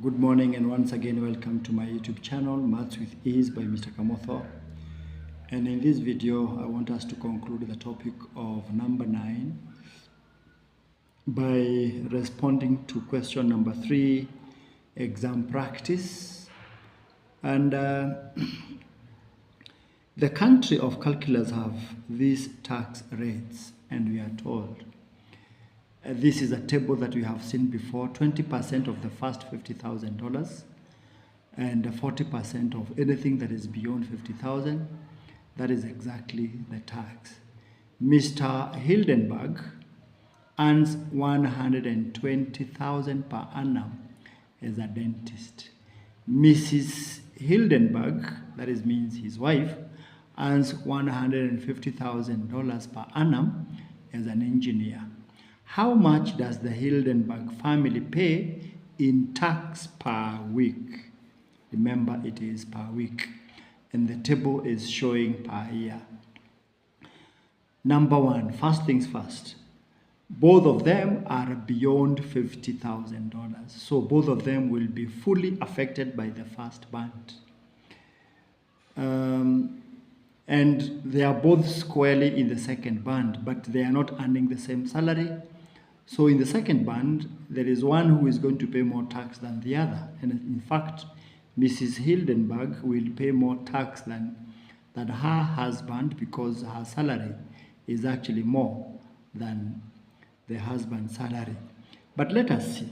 Good morning and once again welcome to my YouTube channel Maths with Ease by Mr. Kamotho. And in this video I want us to conclude the topic of number 9 by responding to question number 3, exam practice. And the country of calculus have these tax rates, and we are told this is a table that we have seen before: 20% of the first $50,000 and 40% of anything that is beyond $50,000. That is exactly the tax. Mr. Hildenberg earns $120,000 per annum as a dentist. Mrs. Hildenberg, that is means his wife, earns $150,000 per annum as an engineer. How much does the Hildenberg family pay in tax per week? Remember, it is per week, and the table is showing per year. Number one, first things first. Both of them are beyond $50,000, so both of them will be fully affected by the first band. And they are both squarely in the second band, but they are not earning the same salary. So in the second band, there is one who is going to pay more tax than the other. And in fact, Mrs. Hildenberg will pay more tax than her husband, because her salary is actually more than the husband's salary. But let us see.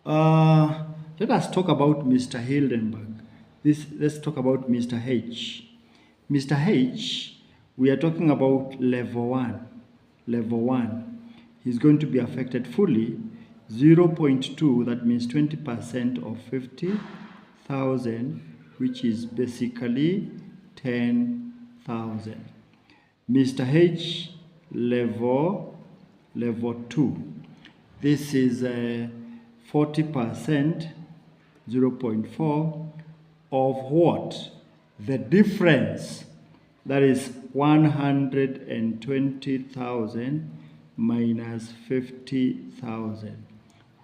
Let us talk about Mr. Hildenberg. Let's talk about Mr. H. Mr. H, we are talking about level 1. Level 1. He's going to be affected fully, 0.2, that means 20% of 50,000, which is basically 10,000. Mr. H, level 2. This is 40%, 0.4 of what? The difference, that is 120,000 minus 50,000,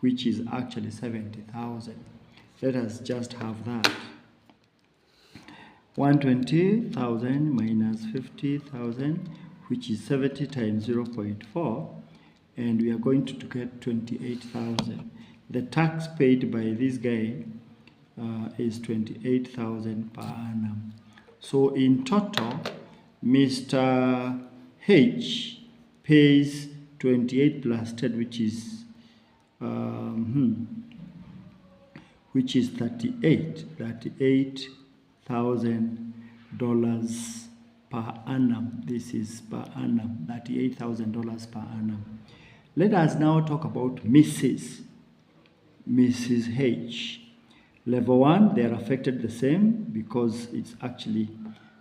which is actually 70,000. Let us just have that. 120,000 minus 50,000, which is 70 times 0.4, and we are going to get 28,000. The tax paid by this guy is 28,000 per annum. So in total, Mr. H pays 28 plus 10, which is $38,000 per annum. This is per annum, $38,000 per annum. Let us now talk about Mrs. H. Level 1, they are affected the same because it's actually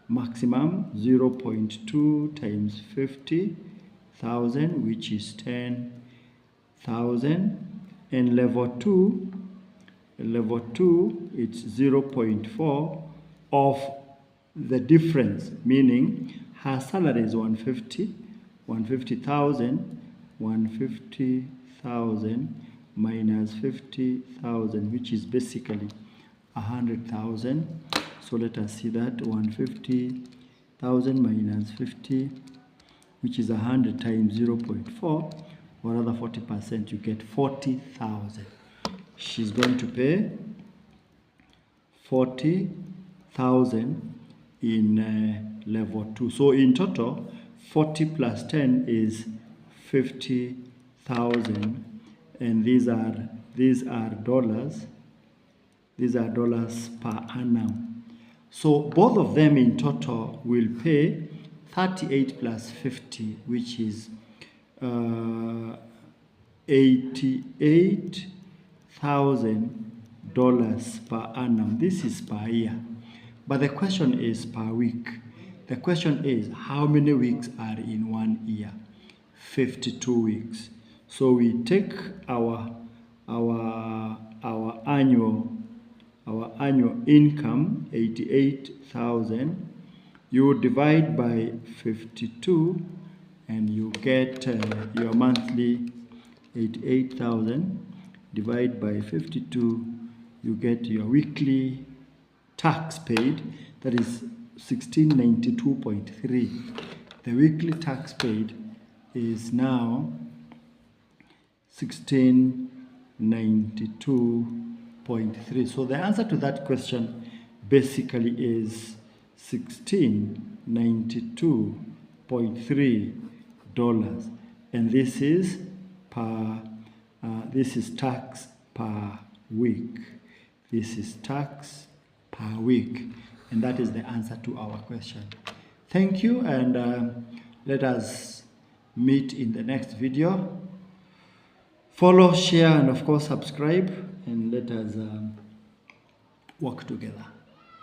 maximum 0.2 times 50,000, which is 10,000. And level 2, it's 0.4 of the difference, meaning her salary is 150,000 minus 50,000, which is basically 100,000. So let us see that 150,000 minus 50, which is 100 times 0.4, or rather 40%, you get 40,000. She's going to pay 40,000 in level 2. So in total, 40 plus 10 is 50,000, and these are dollars. These are dollars per annum. So both of them in total will pay 38 plus 50, which is $88,000 per annum. This is per year. But the question is per week. The question is, how many weeks are in 1 year? 52 weeks. So we take our annual income, 88,000. You divide by 52, and you get your monthly 88,000. divide by 52, you get your weekly tax paid, that is 1692.3. The weekly tax paid is now 1692.3. So the answer to that question basically is $1692.3, and this is tax per week. This is tax per week, and that is the answer to our question. Thank you, and let us meet in the next video. Follow, share, and of course subscribe, and let us work together.